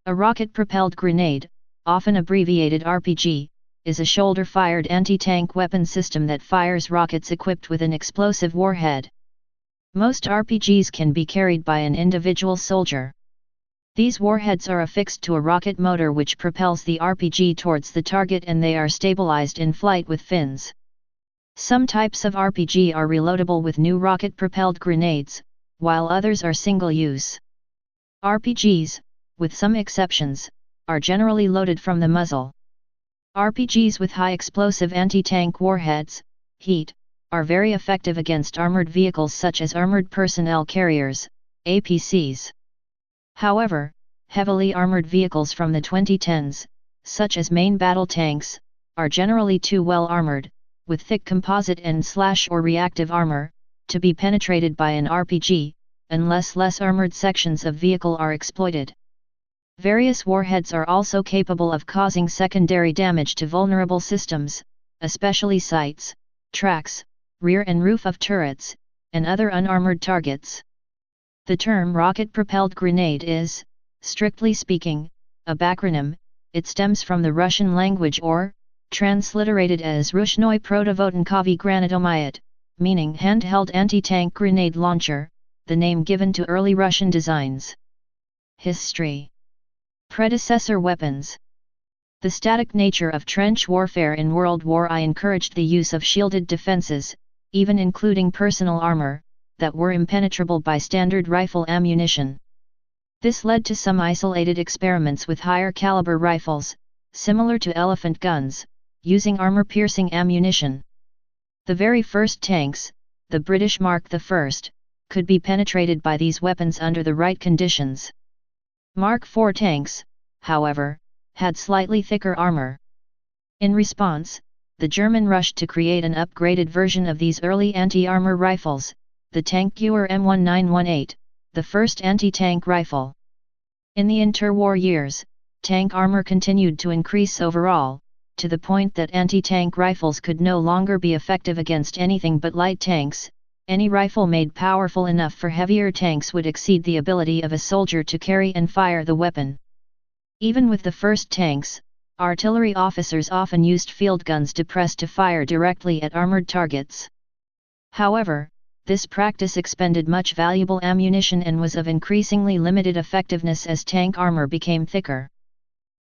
A rocket-propelled grenade, often abbreviated RPG, is a shoulder-fired anti-tank weapon system that fires rockets equipped with an explosive warhead. Most RPGs can be carried by an individual soldier. These warheads are affixed to a rocket motor which propels the RPG towards the target, and they are stabilized in flight with fins. Some types of RPG are reloadable with new rocket-propelled grenades, while others are single-use. RPGs, with some exceptions, are generally loaded from the muzzle. RPGs with high explosive anti-tank warheads, HEAT, are very effective against armored vehicles such as armored personnel carriers, APCs. However, heavily armored vehicles from the 2010s, such as main battle tanks, are generally too well armored, with thick composite and/or reactive armor, to be penetrated by an RPG, unless less armored sections of vehicle are exploited. Various warheads are also capable of causing secondary damage to vulnerable systems, especially sights, tracks, rear and roof of turrets, and other unarmored targets. The term rocket-propelled grenade is, strictly speaking, a backronym. It stems from the Russian language, or, transliterated as Rushnoi protovotankovy granatomyet, meaning handheld anti-tank grenade launcher, the name given to early Russian designs. History. Predecessor weapons. The static nature of trench warfare in World War I encouraged the use of shielded defenses, even including personal armor, that were impenetrable by standard rifle ammunition. This led to some isolated experiments with higher caliber rifles, similar to elephant guns, using armor-piercing ammunition. The very first tanks, the British Mark I, could be penetrated by these weapons under the right conditions. Mark IV tanks, however, had slightly thicker armor. In response, the German rushed to create an upgraded version of these early anti-armor rifles, the Tank-Gewehr M1918, the first anti-tank rifle. In the interwar years, tank armor continued to increase overall, to the point that anti-tank rifles could no longer be effective against anything but light tanks. Any rifle made powerful enough for heavier tanks would exceed the ability of a soldier to carry and fire the weapon. Even with the first tanks, artillery officers often used field guns to press to fire directly at armored targets. However, this practice expended much valuable ammunition and was of increasingly limited effectiveness as tank armor became thicker.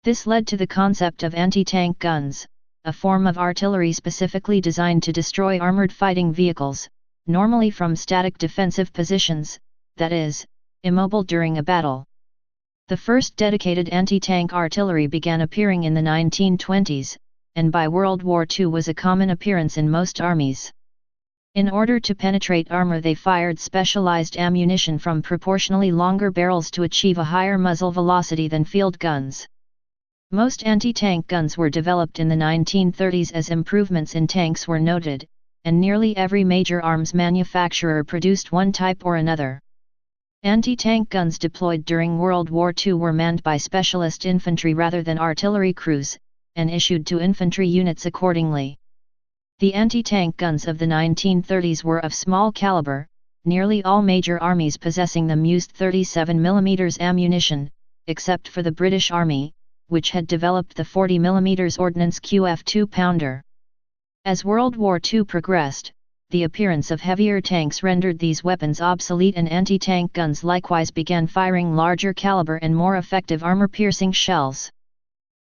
This led to the concept of anti-tank guns, a form of artillery specifically designed to destroy armored fighting vehicles, normally from static defensive positions, that is, immobile during a battle. The first dedicated anti-tank artillery began appearing in the 1920s, and by World War II was a common appearance in most armies. In order to penetrate armor, they fired specialized ammunition from proportionally longer barrels to achieve a higher muzzle velocity than field guns. Most anti-tank guns were developed in the 1930s as improvements in tanks were noted, and nearly every major arms manufacturer produced one type or another. Anti-tank guns deployed during World War II were manned by specialist infantry rather than artillery crews, and issued to infantry units accordingly. The anti-tank guns of the 1930s were of small caliber, nearly all major armies possessing them used 37mm ammunition, except for the British Army, which had developed the 40mm Ordnance QF 2-pounder. As World War II progressed, the appearance of heavier tanks rendered these weapons obsolete, and anti-tank guns likewise began firing larger caliber and more effective armor-piercing shells.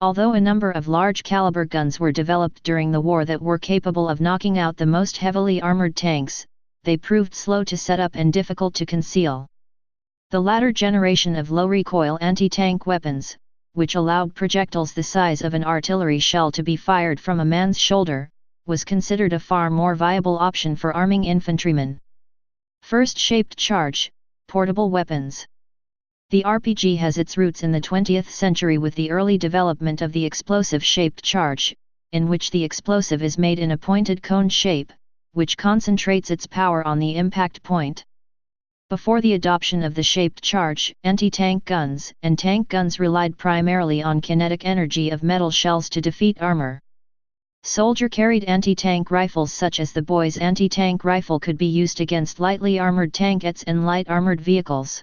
Although a number of large-caliber guns were developed during the war that were capable of knocking out the most heavily armored tanks, they proved slow to set up and difficult to conceal. The latter generation of low-recoil anti-tank weapons, which allowed projectiles the size of an artillery shell to be fired from a man's shoulder, was considered a far more viable option for arming infantrymen. First shaped charge, portable weapons. The RPG has its roots in the 20th century with the early development of the explosive-shaped charge, in which the explosive is made in a pointed cone shape, which concentrates its power on the impact point. Before the adoption of the shaped charge, anti-tank guns and tank guns relied primarily on kinetic energy of metal shells to defeat armor. Soldier-carried anti-tank rifles such as the Boy's anti-tank rifle could be used against lightly armored tankettes and light armored vehicles.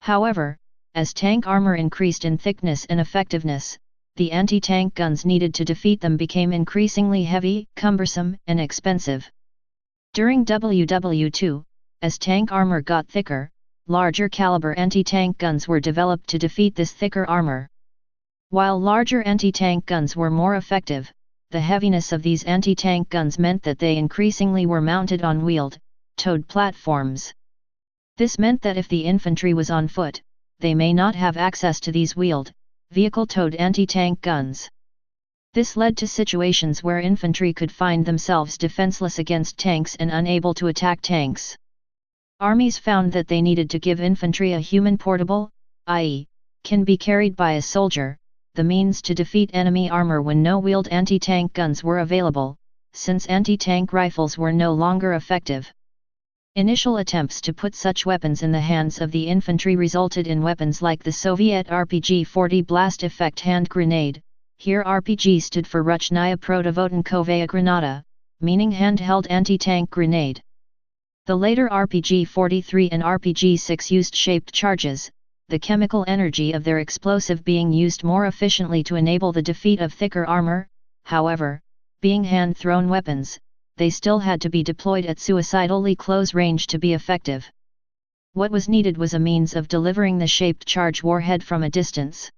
However, as tank armor increased in thickness and effectiveness, the anti-tank guns needed to defeat them became increasingly heavy, cumbersome, and expensive. During WW2, as tank armor got thicker, larger caliber anti-tank guns were developed to defeat this thicker armor. While larger anti-tank guns were more effective, the heaviness of these anti-tank guns meant that they increasingly were mounted on wheeled, towed platforms. This meant that if the infantry was on foot, they may not have access to these wheeled, vehicle-towed anti-tank guns. This led to situations where infantry could find themselves defenseless against tanks and unable to attack tanks. Armies found that they needed to give infantry a human portable, i.e., can be carried by a soldier, the means to defeat enemy armor when no wheeled anti-tank guns were available, since anti-tank rifles were no longer effective. Initial attempts to put such weapons in the hands of the infantry resulted in weapons like the Soviet RPG-40 blast effect hand grenade. Here RPG stood for Ruchная protivottankovaya granata, meaning handheld anti-tank grenade. The later RPG-43 and RPG-6 used shaped charges, the chemical energy of their explosive being used more efficiently to enable the defeat of thicker armor. However, being hand-thrown weapons, they still had to be deployed at suicidally close range to be effective. What was needed was a means of delivering the shaped charge warhead from a distance.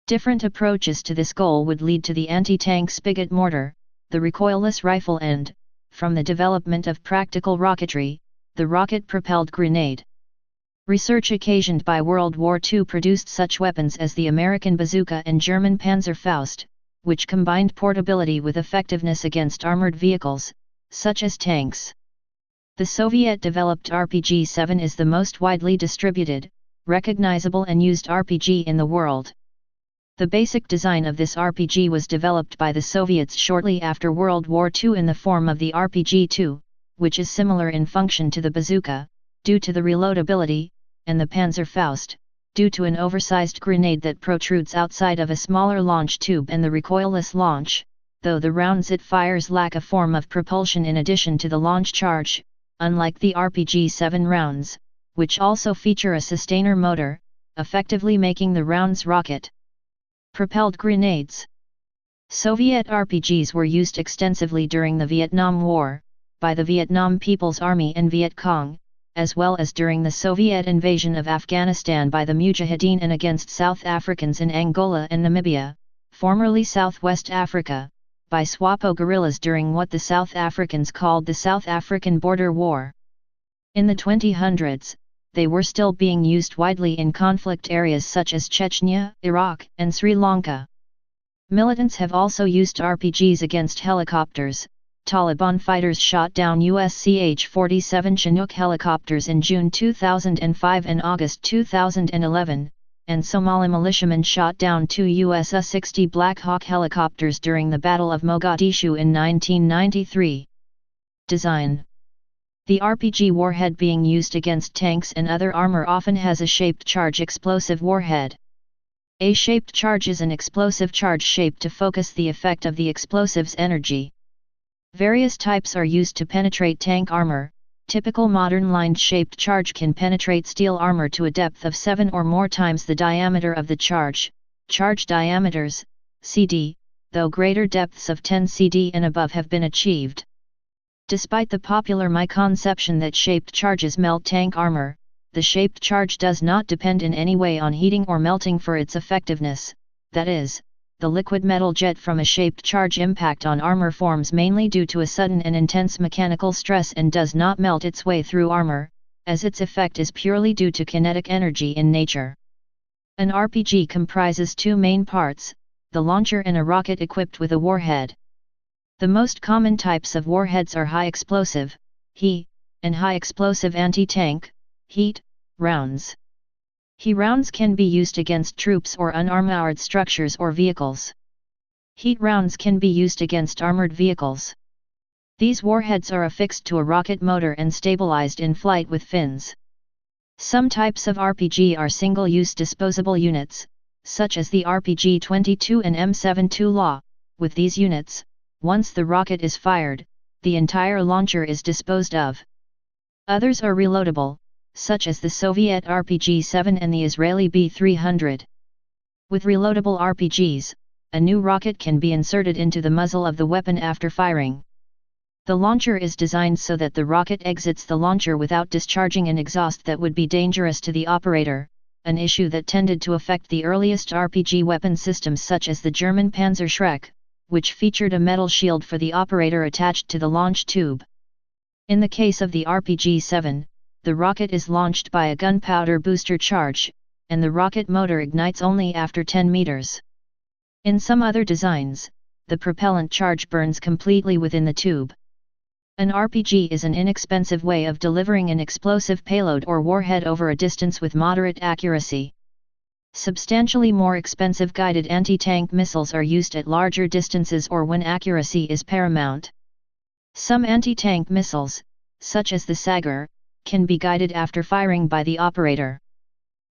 Different approaches to this goal would lead to the anti-tank spigot mortar, the recoilless rifle and, from the development of practical rocketry, the rocket-propelled grenade. Research occasioned by World War II produced such weapons as the American bazooka and German Panzerfaust, which combined portability with effectiveness against armored vehicles, such as tanks. The Soviet-developed RPG-7 is the most widely distributed, recognizable and used RPG in the world. The basic design of this RPG was developed by the Soviets shortly after World War II in the form of the RPG-2, which is similar in function to the bazooka, due to the reloadability, and the Panzerfaust, due to an oversized grenade that protrudes outside of a smaller launch tube and the recoilless launch, though the rounds it fires lack a form of propulsion in addition to the launch charge, unlike the RPG-7 rounds, which also feature a sustainer motor, effectively making the rounds rocket-propelled grenades. Soviet RPGs were used extensively during the Vietnam War, by the Vietnam People's Army and Viet Cong, as well as during the Soviet invasion of Afghanistan by the Mujahideen and against South Africans in Angola and Namibia, formerly Southwest Africa, by SWAPO guerrillas during what the South Africans called the South African Border War. In the 2000s, they were still being used widely in conflict areas such as Chechnya, Iraq, and Sri Lanka. Militants have also used RPGs against helicopters. Taliban fighters shot down US CH-47 Chinook helicopters in June 2005 and August 2011, and Somali militiamen shot down 2 US U-60 Black Hawk helicopters during the Battle of Mogadishu in 1993. Design. The RPG warhead being used against tanks and other armor often has a shaped charge explosive warhead. A shaped charge is an explosive charge shaped to focus the effect of the explosive's energy. Various types are used to penetrate tank armor. Typical modern lined-shaped charge can penetrate steel armor to a depth of 7 or more times the diameter of the charge diameters, CD, though greater depths of 10 CD and above have been achieved. Despite the popular misconception that shaped charges melt tank armor, the shaped charge does not depend in any way on heating or melting for its effectiveness, that is, the liquid metal jet from a shaped charge impact on armor forms mainly due to a sudden and intense mechanical stress and does not melt its way through armor, as its effect is purely due to kinetic energy in nature. An RPG comprises two main parts, the launcher and a rocket equipped with a warhead. The most common types of warheads are high explosive, HE, and high explosive anti-tank, HEAT, rounds. HE rounds can be used against troops or unarmored structures or vehicles. HEAT rounds can be used against armored vehicles. These warheads are affixed to a rocket motor and stabilized in flight with fins. Some types of RPG are single-use disposable units, such as the RPG-22 and M72 Law. With these units, once the rocket is fired, the entire launcher is disposed of. Others are reloadable, such as the Soviet RPG-7 and the Israeli B-300. With reloadable RPGs, a new rocket can be inserted into the muzzle of the weapon after firing. The launcher is designed so that the rocket exits the launcher without discharging an exhaust that would be dangerous to the operator, an issue that tended to affect the earliest RPG weapon systems such as the German Panzerschreck, which featured a metal shield for the operator attached to the launch tube. In the case of the RPG-7, the rocket is launched by a gunpowder booster charge, and the rocket motor ignites only after 10 meters. In some other designs, the propellant charge burns completely within the tube. An RPG is an inexpensive way of delivering an explosive payload or warhead over a distance with moderate accuracy. Substantially more expensive guided anti-tank missiles are used at larger distances or when accuracy is paramount. Some anti-tank missiles, such as the Sagar, can be guided after firing by the operator.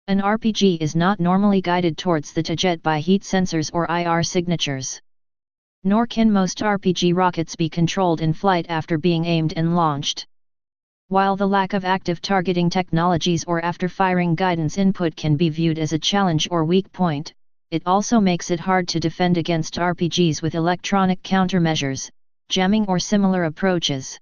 An RPG is not normally guided towards the target by heat sensors or IR signatures. Nor can most RPG rockets be controlled in flight after being aimed and launched. While the lack of active targeting technologies or after-firing guidance input can be viewed as a challenge or weak point, it also makes it hard to defend against RPGs with electronic countermeasures, jamming or similar approaches.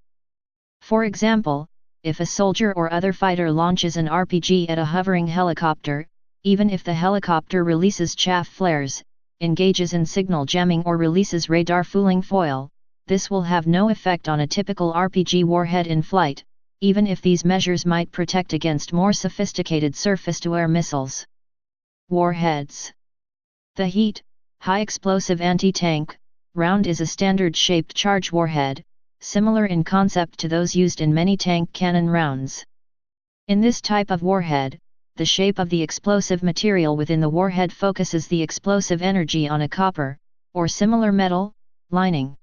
For example, if a soldier or other fighter launches an RPG at a hovering helicopter, even if the helicopter releases chaff flares, engages in signal jamming or releases radar fooling foil, this will have no effect on a typical RPG warhead in flight, even if these measures might protect against more sophisticated surface-to-air missiles. Warheads. The high explosive anti-tank round is a standard-shaped charge warhead, similar in concept to those used in many tank cannon rounds. In this type of warhead, the shape of the explosive material within the warhead focuses the explosive energy on a copper, or similar metal, lining.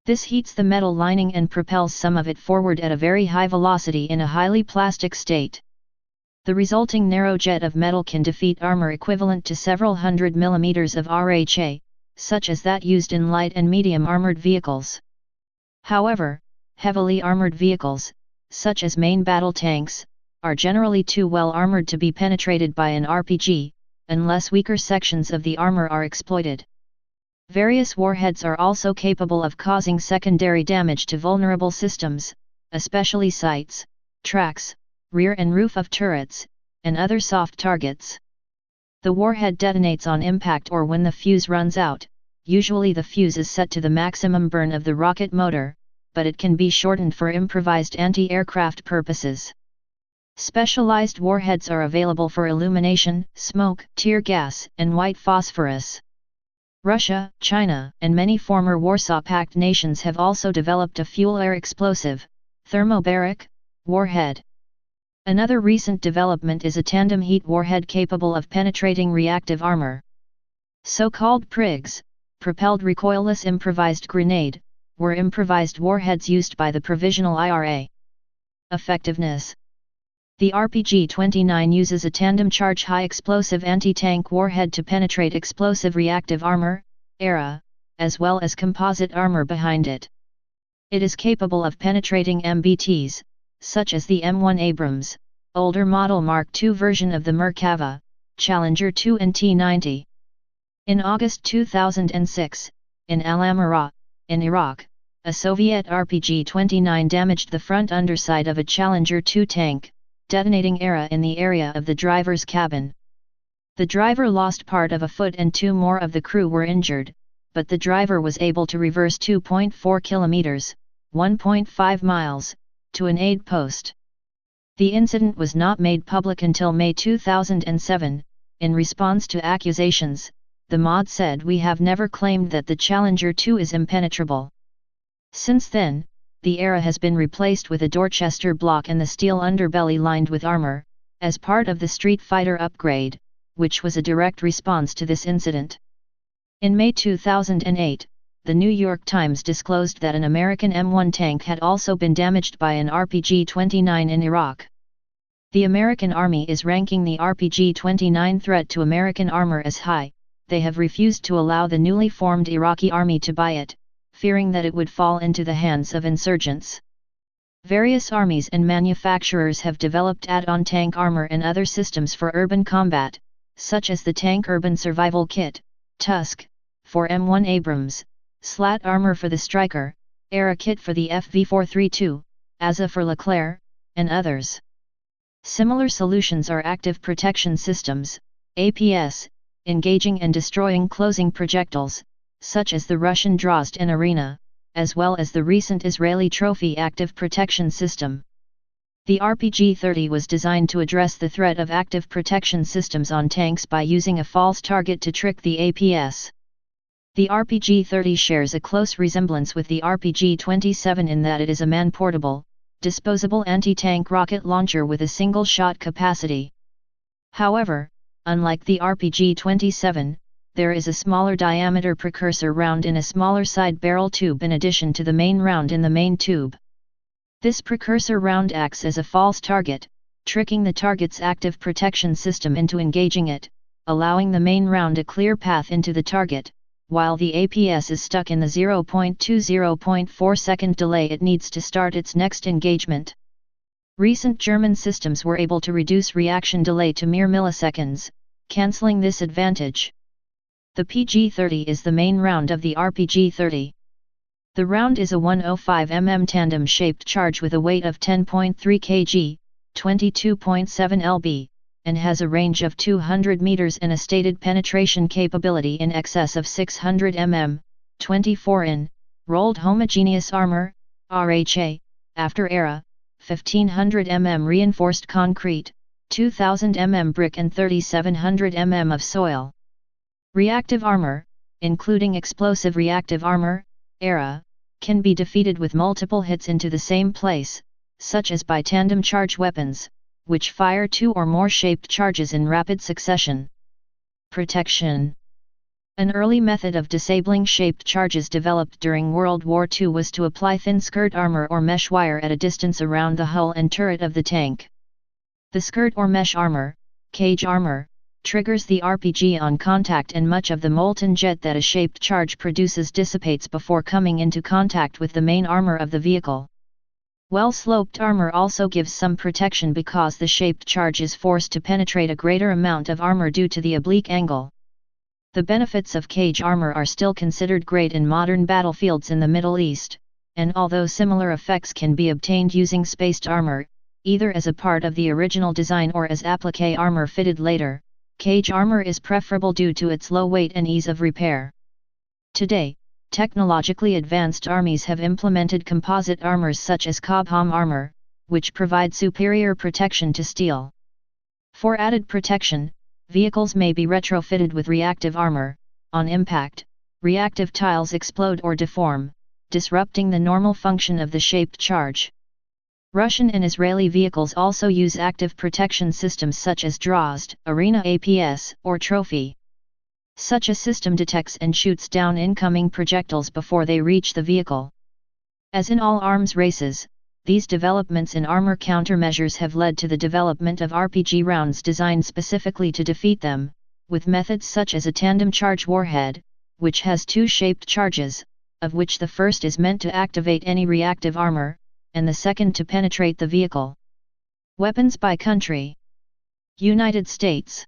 This heats the metal lining and propels some of it forward at a very high velocity in a highly plastic state. The resulting narrow jet of metal can defeat armor equivalent to several hundred millimeters of RHA, such as that used in light and medium armored vehicles. However, heavily armored vehicles, such as main battle tanks, are generally too well armored to be penetrated by an RPG, unless weaker sections of the armor are exploited. Various warheads are also capable of causing secondary damage to vulnerable systems, especially sights, tracks, rear and roof of turrets, and other soft targets. The warhead detonates on impact or when the fuse runs out. Usually the fuse is set to the maximum burn of the rocket motor, but it can be shortened for improvised anti-aircraft purposes. Specialized warheads are available for illumination, smoke, tear gas, and white phosphorus. Russia, China, and many former Warsaw Pact nations have also developed a fuel-air explosive, thermobaric, warhead. Another recent development is a tandem heat warhead capable of penetrating reactive armor. So-called PRIGs, propelled recoilless improvised grenade, were improvised warheads used by the Provisional IRA. Effectiveness. The RPG-29 uses a tandem charge high-explosive anti-tank warhead to penetrate explosive reactive armor, ERA, as well as composite armor behind it. It is capable of penetrating MBTs, such as the M1 Abrams, older model Mark II version of the Merkava, Challenger 2 and T-90. In August 2006, in Al-Amarah, in Iraq, a Soviet RPG-29 damaged the front underside of a Challenger 2 tank, detonating ERA in the area of the driver's cabin. The driver lost part of a foot and 2 more of the crew were injured, but the driver was able to reverse 2.4 kilometers, 1.5 miles, to an aid post. The incident was not made public until May 2007. In response to accusations, the MOD said, "We have never claimed that the Challenger 2 is impenetrable." Since then, the ERA has been replaced with a Dorchester block and the steel underbelly lined with armor, as part of the Street Fighter upgrade, which was a direct response to this incident. In May 2008, the New York Times disclosed that an American M1 tank had also been damaged by an RPG-29 in Iraq. The American Army is ranking the RPG-29 threat to American armor as high. They have refused to allow the newly formed Iraqi army to buy it, fearing that it would fall into the hands of insurgents. Various armies and manufacturers have developed add-on tank armor and other systems for urban combat, such as the Tank Urban Survival Kit, Tusk, for M1 Abrams, Slat Armor for the Stryker, Era Kit for the FV432, AZA for Leclerc, and others. Similar solutions are active protection systems, APS, engaging and destroying closing projectiles, such as the Russian Drozd and Arena, as well as the recent Israeli Trophy active protection system. The RPG-30 was designed to address the threat of active protection systems on tanks by using a false target to trick the APS. The RPG-30 shares a close resemblance with the RPG-27 in that it is a man-portable, disposable anti-tank rocket launcher with a single-shot capacity. However, unlike the RPG-27, there is a smaller diameter precursor round in a smaller side barrel tube in addition to the main round in the main tube. This precursor round acts as a false target, tricking the target's active protection system into engaging it, allowing the main round a clear path into the target, while the APS is stuck in the 0.20.4 second delay it needs to start its next engagement. Recent German systems were able to reduce reaction delay to mere milliseconds, cancelling this advantage. The PG-30 is the main round of the RPG-30. The round is a 105 mm tandem-shaped charge with a weight of 10.3 kg, 22.7 lb, and has a range of 200 meters and a stated penetration capability in excess of 600 mm, 24 in, rolled homogeneous armor, RHA, after era, 1500 mm reinforced concrete, 2000 mm brick and 3700 mm of soil. Reactive armor, including explosive reactive armor, ERA, can be defeated with multiple hits into the same place, such as by tandem charge weapons, which fire two or more shaped charges in rapid succession. Protection. An early method of disabling shaped charges developed during World War II was to apply thin skirt armor or mesh wire at a distance around the hull and turret of the tank. The skirt or mesh armor, cage armor, triggers the RPG on contact and much of the molten jet that a shaped charge produces dissipates before coming into contact with the main armor of the vehicle. Well-sloped armor also gives some protection because the shaped charge is forced to penetrate a greater amount of armor due to the oblique angle. The benefits of cage armor are still considered great in modern battlefields in the Middle East, and although similar effects can be obtained using spaced armor, either as a part of the original design or as applique armor fitted later, cage armor is preferable due to its low weight and ease of repair. Today, technologically advanced armies have implemented composite armors such as Cobham armor, which provide superior protection to steel. For added protection, vehicles may be retrofitted with reactive armor. On impact, reactive tiles explode or deform, disrupting the normal function of the shaped charge. Russian and Israeli vehicles also use active protection systems such as Drozd, Arena APS, or Trophy. Such a system detects and shoots down incoming projectiles before they reach the vehicle. As in all arms races, these developments in armor countermeasures have led to the development of RPG rounds designed specifically to defeat them, with methods such as a tandem charge warhead, which has two shaped charges, of which the first is meant to activate any reactive armor, and the second to penetrate the vehicle. Weapons by country. United States.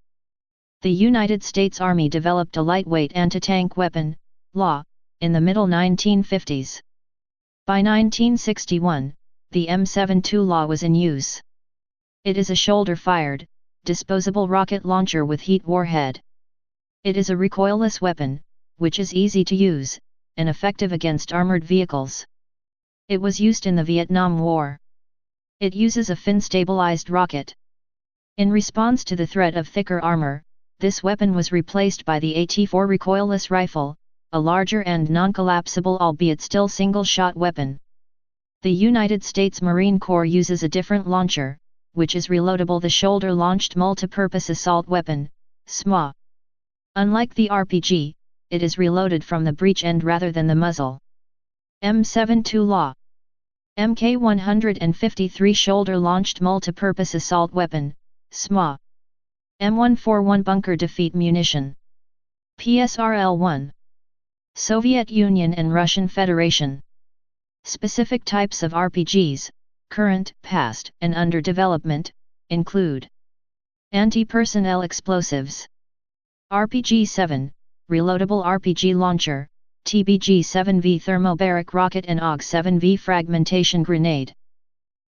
The United States Army developed a lightweight anti-tank weapon, LAW, in the middle 1950s. By 1961, the M72 LAW was in use. It is a shoulder-fired, disposable rocket launcher with heat warhead. It is a recoilless weapon, which is easy to use, and effective against armored vehicles. It was used in the Vietnam War. It uses a fin-stabilized rocket. In response to the threat of thicker armor, this weapon was replaced by the AT-4 recoilless rifle, a larger and non-collapsible albeit still single-shot weapon. The United States Marine Corps uses a different launcher, which is reloadable, the shoulder-launched multipurpose assault weapon, SMA. Unlike the RPG, it is reloaded from the breech end rather than the muzzle. M72 LAW. Mk153 shoulder-launched multipurpose assault weapon, SMA. M141 bunker defeat munition. PSRL-1. Soviet Union and Russian Federation. Specific types of RPGs, current, past, and under development, include anti-personnel explosives, RPG-7, reloadable RPG launcher, TBG-7V thermobaric rocket and AUG-7V fragmentation grenade,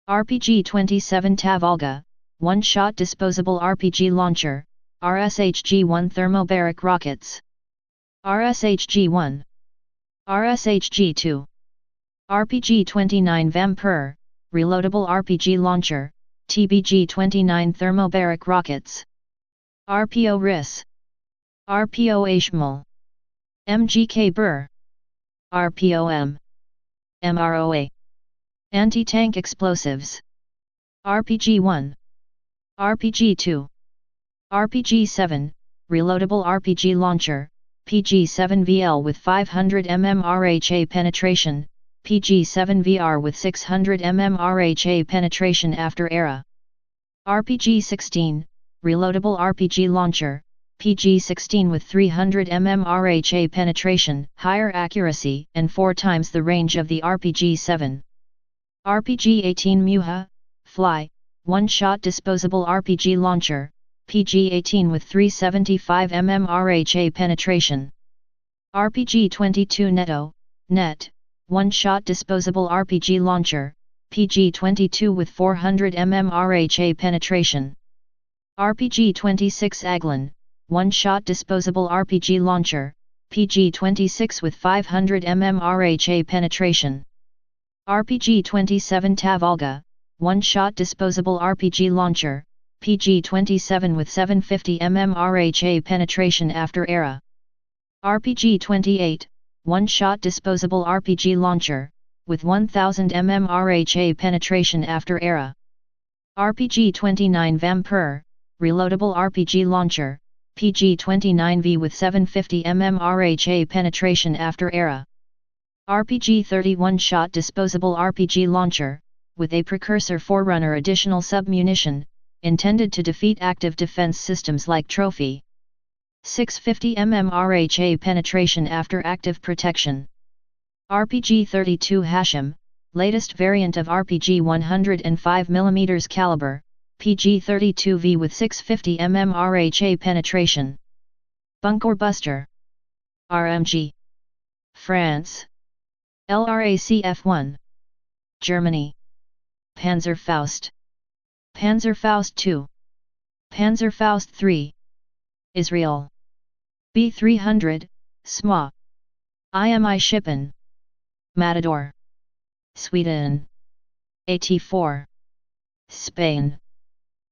RPG-27 Tavalga, one-shot disposable RPG launcher, RSHG-1 thermobaric rockets, RSHG-1, RSHG-2, RPG-29 Vampire, reloadable RPG launcher, TBG-29 thermobaric rockets, RPO RIS, RPO Ashmol, MGK Burr, RPOM, MROA, anti-tank explosives, RPG-1, RPG-2, RPG-7, reloadable RPG launcher, PG-7VL with 500 mm RHA penetration, PG-7VR with 600 mm RHA penetration after era. RPG-16, reloadable RPG launcher, PG-16 with 300 mm RHA penetration, higher accuracy, and 4 times the range of the RPG-7. RPG-18 Muha, Fly, one-shot disposable RPG launcher, PG-18 with 375 mm RHA penetration. RPG-22 Netto, Net, one-shot disposable RPG launcher, PG-22 with 400 mm RHA penetration. RPG-26 Aglan, one-shot disposable RPG launcher, PG-26 with 500 mm RHA penetration. RPG-27 Tavalga, one-shot disposable RPG launcher, PG-27 with 750 mm RHA penetration after era. RPG-28, one-shot disposable RPG launcher, with 1000 mm RHA penetration after era. RPG-29 Vampire, reloadable RPG launcher, PG-29V with 750 mm RHA penetration after era. RPG-30 one-shot disposable RPG launcher, with a precursor forerunner additional submunition, intended to defeat active defense systems like Trophy. 650 mm RHA penetration after active protection. RPG-32 Hashim, latest variant of RPG 105 mm caliber, PG-32V with 650 mm RHA penetration. Bunker Buster. RMG. France. LRACF-1. Germany. Panzerfaust. Panzerfaust II. Panzerfaust III. Israel. B300, SMA. IMI Shippen. Matador. Sweden. AT4. Spain.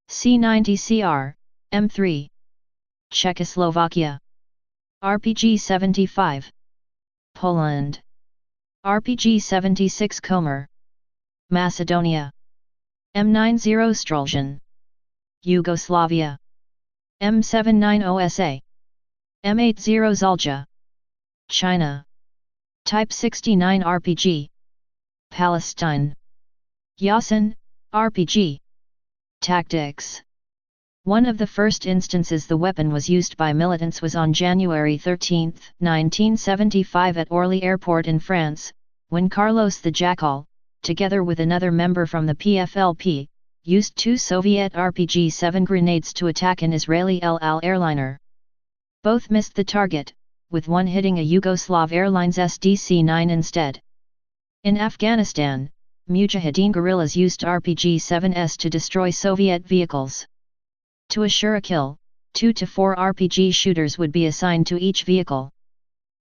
C90CR, M3. Czechoslovakia. RPG-75. Poland. RPG-76 Komer. Macedonia. M90 Streljan. Yugoslavia. M79 OSA. M80 Zalja. China. Type 69 RPG. Palestine. Yasin, RPG. Tactics. One of the first instances the weapon was used by militants was on January 13, 1975 at Orly Airport in France, when Carlos the Jackal, together with another member from the PFLP, used 2 Soviet RPG-7 grenades to attack an Israeli El Al airliner. Both missed the target, with one hitting a Yugoslav Airlines SDC-9 instead. In Afghanistan, Mujahideen guerrillas used RPG-7s to destroy Soviet vehicles. To assure a kill, 2 to 4 RPG shooters would be assigned to each vehicle.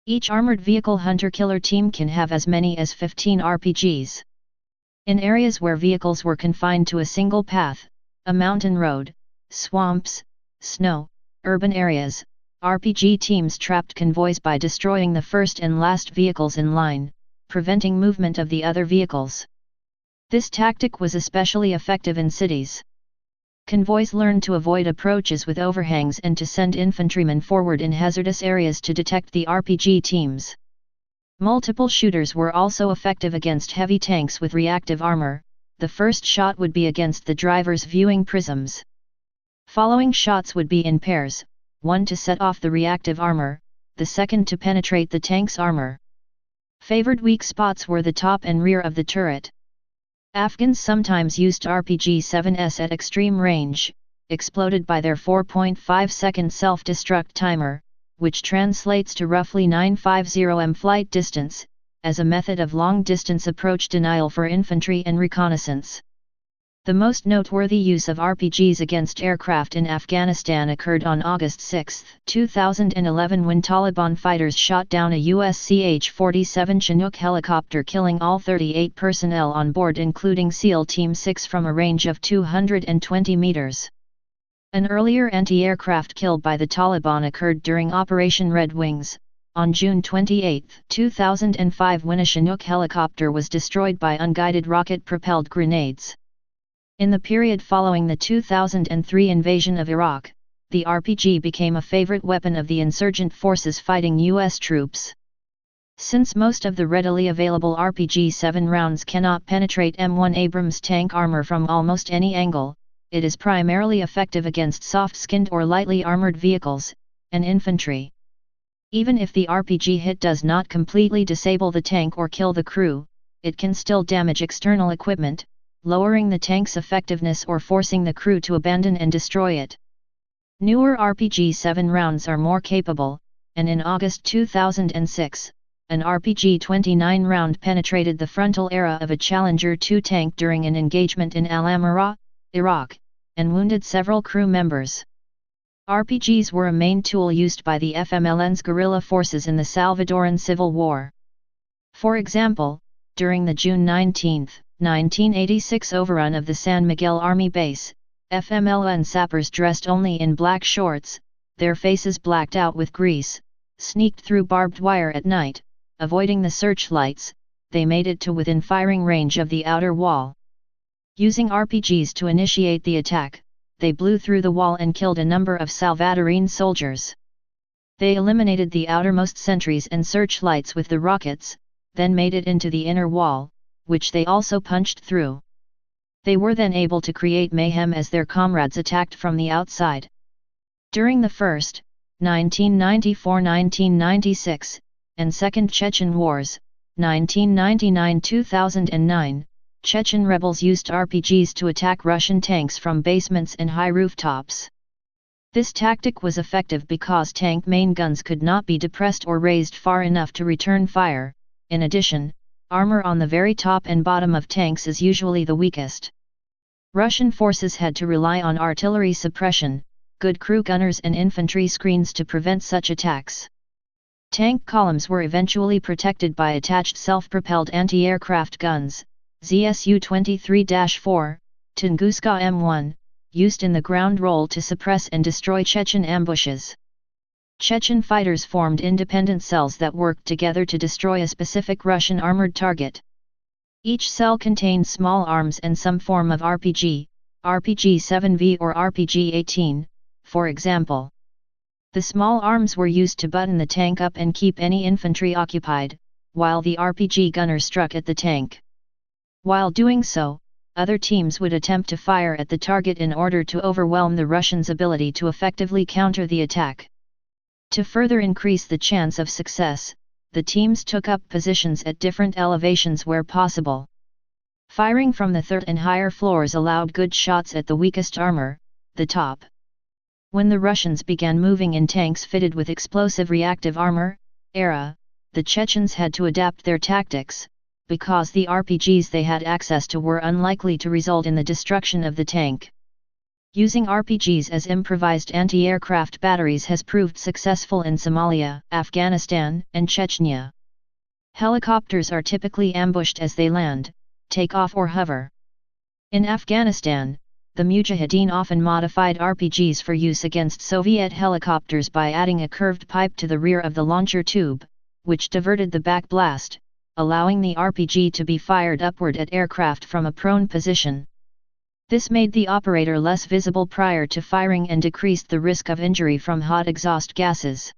Each armored vehicle hunter-killer team can have as many as 15 RPGs. In areas where vehicles were confined to a single path, a mountain road, swamps, snow, urban areas, RPG teams trapped convoys by destroying the first and last vehicles in line, preventing movement of the other vehicles. This tactic was especially effective in cities. Convoys learned to avoid approaches with overhangs and to send infantrymen forward in hazardous areas to detect the RPG teams. Multiple shooters were also effective against heavy tanks with reactive armor. The first shot would be against the driver's viewing prisms. Following shots would be in pairs, one to set off the reactive armor, the second to penetrate the tank's armor. Favored weak spots were the top and rear of the turret. Afghans sometimes used RPG-7s at extreme range, exploded by their 4.5-second self-destruct timer, which translates to roughly 950 m flight distance, as a method of long-distance approach denial for infantry and reconnaissance. The most noteworthy use of RPGs against aircraft in Afghanistan occurred on August 6, 2011 when Taliban fighters shot down a US CH-47 Chinook helicopter, killing all 38 personnel on board including SEAL Team 6 from a range of 220 meters. An earlier anti-aircraft kill by the Taliban occurred during Operation Red Wings, on June 28, 2005 when a Chinook helicopter was destroyed by unguided rocket-propelled grenades. In the period following the 2003 invasion of Iraq, the RPG became a favorite weapon of the insurgent forces fighting U.S. troops. Since most of the readily available RPG-7 rounds cannot penetrate M1 Abrams tank armor from almost any angle, it is primarily effective against soft-skinned or lightly armored vehicles, and infantry. Even if the RPG hit does not completely disable the tank or kill the crew, it can still damage external equipment, lowering the tank's effectiveness or forcing the crew to abandon and destroy it. Newer RPG-7 rounds are more capable, and in August 2006, an RPG-29 round penetrated the frontal area of a Challenger 2 tank during an engagement in Al-Amara, Iraq, and wounded several crew members. RPGs were a main tool used by the FMLN's guerrilla forces in the Salvadoran Civil War. For example, during the June 19, 1986 overrun of the San Miguel Army Base, FMLN sappers dressed only in black shorts, their faces blacked out with grease, sneaked through barbed wire at night, avoiding the searchlights. They made it to within firing range of the outer wall. Using RPGs to initiate the attack, they blew through the wall and killed a number of Salvadoran soldiers. They eliminated the outermost sentries and searchlights with the rockets, then made it into the inner wall, which they also punched through. They were then able to create mayhem as their comrades attacked from the outside. During the First, 1994-1996, and Second Chechen Wars, 1999-2009, Chechen rebels used RPGs to attack Russian tanks from basements and high rooftops. This tactic was effective because tank main guns could not be depressed or raised far enough to return fire. In addition, armor on the very top and bottom of tanks is usually the weakest. Russian forces had to rely on artillery suppression, good crew gunners and infantry screens to prevent such attacks. Tank columns were eventually protected by attached self-propelled anti-aircraft guns, ZSU-23-4, Tunguska M1, used in the ground role to suppress and destroy Chechen ambushes. Chechen fighters formed independent cells that worked together to destroy a specific Russian armored target. Each cell contained small arms and some form of RPG, RPG-7V or RPG-18, for example. The small arms were used to button the tank up and keep any infantry occupied, while the RPG gunner struck at the tank. While doing so, other teams would attempt to fire at the target in order to overwhelm the Russians' ability to effectively counter the attack. To further increase the chance of success, the teams took up positions at different elevations where possible. Firing from the third and higher floors allowed good shots at the weakest armor, the top. When the Russians began moving in tanks fitted with explosive reactive armor, the Chechens had to adapt their tactics, because the RPGs they had access to were unlikely to result in the destruction of the tank. Using RPGs as improvised anti-aircraft batteries has proved successful in Somalia, Afghanistan, and Chechnya. Helicopters are typically ambushed as they land, take off or hover. In Afghanistan, the Mujahideen often modified RPGs for use against Soviet helicopters by adding a curved pipe to the rear of the launcher tube, which diverted the backblast, allowing the RPG to be fired upward at aircraft from a prone position. This made the operator less visible prior to firing and decreased the risk of injury from hot exhaust gases.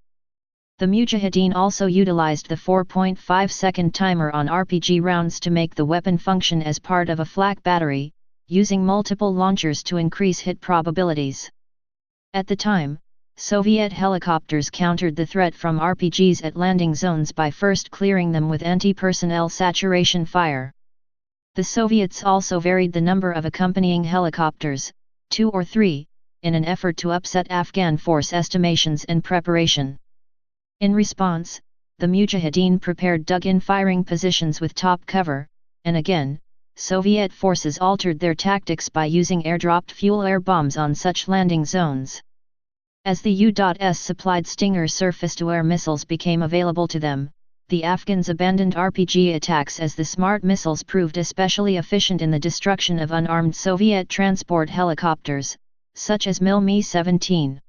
The Mujahideen also utilized the 4.5-second timer on RPG rounds to make the weapon function as part of a flak battery, using multiple launchers to increase hit probabilities. At the time, Soviet helicopters countered the threat from RPGs at landing zones by first clearing them with anti-personnel saturation fire. The Soviets also varied the number of accompanying helicopters, 2 or 3, in an effort to upset Afghan force estimations and preparation. In response, the Mujahideen prepared dug-in firing positions with top cover, and again, Soviet forces altered their tactics by using airdropped fuel air bombs on such landing zones. As the U.S supplied Stinger surface-to-air missiles became available to them, the Afghans abandoned RPG attacks as the smart missiles proved especially efficient in the destruction of unarmed Soviet transport helicopters, such as Mi-17.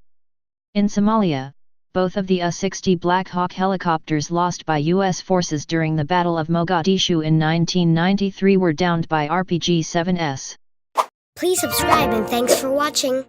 In Somalia, both of the U-60 Black Hawk helicopters lost by U.S. forces during the Battle of Mogadishu in 1993 were downed by RPG-7s. Please subscribe and thanks for watching.